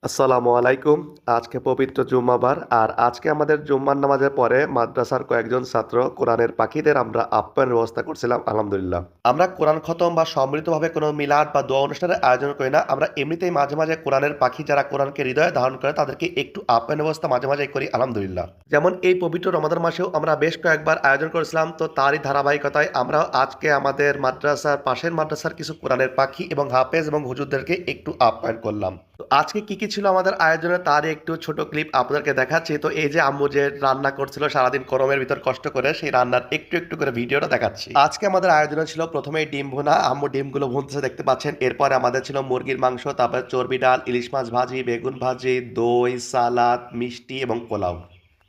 আসসালামু আলাইকুম। আজকে পবিত্র জুম্মাবার আর আজকে আমাদের জুম্মার নামাজের পরে মাদ্রাসার কয়েকজন ছাত্র কোরআনের পাখিদের আমরা আপ্যায়নের ব্যবস্থা করছিলাম আলহামদুলিল্লাহ। আমরা কোরআন খতম বা সম্মিলিতভাবে কোনো মিলাদ বা দোয়া অনুষ্ঠানের আয়োজন করি না। আমরা এমনিতেই মাঝে মাঝে কোরআনের পাখি যারা কোরআনকে হৃদয়ে ধারণ করে তাদেরকে একটু আপ্যায়নের ব্যবস্থা মাঝে মাঝে করি আলহামদুলিল্লাহ। যেমন এই পবিত্র রমাদান মাসেও আমরা বেশ কয়েকবার আয়োজন করেছিলাম, তো তারই ধারাবাহিকতায় আমরা আজকে আমাদের মাদ্রাসার পাশের মাদ্রাসার কিছু কোরআনের পাখি এবং হাফেজ এবং হুজুরদেরকে একটু আপ্যায়ন করলাম। তো আজকে কি কি ছিল আমাদের আয়োজনে তারই একটু ছোট ক্লিপ আপনাদেরকে দেখাচ্ছি। তো এই যে আম্মু যে রান্না করছিল সারাদিন গরমের ভিতর কষ্ট করে, সেই রান্নার একটু একটু করে ভিডিওটা দেখাচ্ছি। আজকে আমাদের আয়োজনে ছিল প্রথমেই ডিম ভুনা, আম্মু ডিমগুলো ভুনতেছে দেখতে পাচ্ছেন। এরপরে আমাদের ছিল মুরগির মাংস, তারপরে চর্বি ডাল, ইলিশ মাছ ভাজি, বেগুন ভাজি, দই, সালাদ, মিষ্টি এবং পোলাও।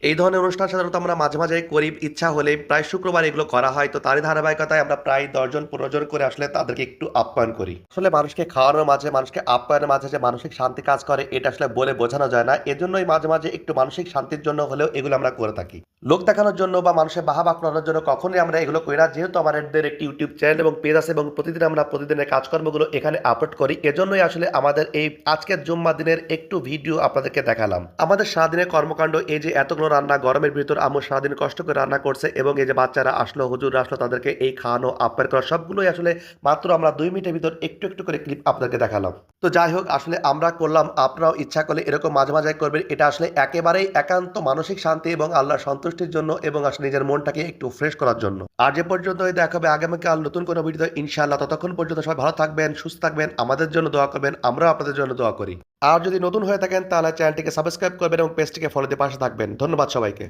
এই ধরনের অনুষ্ঠান সাধারণত আমরা মাঝে মাঝে করি, ইচ্ছা হলে প্রায় শুক্রবার এগুলো করা হয়। তো তারই ধারাবাহিকতায় আমরা প্রায় 10 জন 15 জন করে আসলে তাদেরকে একটু আপ্যায়ন করি। আসলে মানুষকে খাওয়ানোর মাঝে, মানুষকে আপ্যায়নের মাঝে যে মানসিক শান্তি কাজ করে এটা আসলে বলে বোঝানো যায় না। এজন্যই মাঝে মাঝে একটু মানসিক শান্তির জন্য হলেও এগুলো আমরা করে থাকি। লোক দেখানোর জন্য বা মানুষের বাহবা করানোর জন্য কখনোই আমরা এগুলো করি না। যেহেতু আমাদের একটি ইউটিউব চ্যানেল এবং পেজ আছে এবং প্রতিদিন আমরা প্রতিদিনের কাজকর্মগুলো এখানে আপলোড করি, এজন্যই আসলে আমাদের এই আজকের জুম্মা দিনের একটু ভিডিও আপনাদেরকে দেখালাম। আমাদের সারাদিনের কর্মকাণ্ড, এই যে এতগুলো রান্না গরমের ভিতর আম্মু সারাদিন কষ্ট করে রান্না করছে এবং এই যে বাচ্চারা আসলো, হুজুররা আসলো, তাদেরকে এই খাওয়ানো আপ্যায়ন করা সবগুলোই আসলে মাত্র আমরা 2 মিনিটের ভিতর একটু একটু করে ক্লিপ আপনাদেরকে দেখালাম। তো যাই হোক, আসলে আমরা করলাম, আপনারাও ইচ্ছা করলে এরকম মাঝে মাঝে করবেন। এটা আসলে একেবারেই একান্ত মানসিক শান্তি এবং আল্লাহর সন্তুষ্টির জন্য এবং আসলে নিজের মনটাকে একটু ফ্রেশ করার জন্য। আর যে পর্যন্ত দেখা হবে আগামীকাল নতুন কোনো ভিডিও ইনশাআল্লাহ। ততক্ষণ পর্যন্ত সবাই ভালো থাকবেন, সুস্থ থাকবেন, আমাদের জন্য দোয়া করবেন, আমরাও আপনাদের জন্য দোয়া করি। আর যদি নতুন হয়ে থাকেন তাহলে চ্যানেলটিকে সাবস্ক্রাইব করবেন এবং পেজটিকে ফলো দিয়ে পাশে থাকবেন। ধন্যবাদ সবাইকে।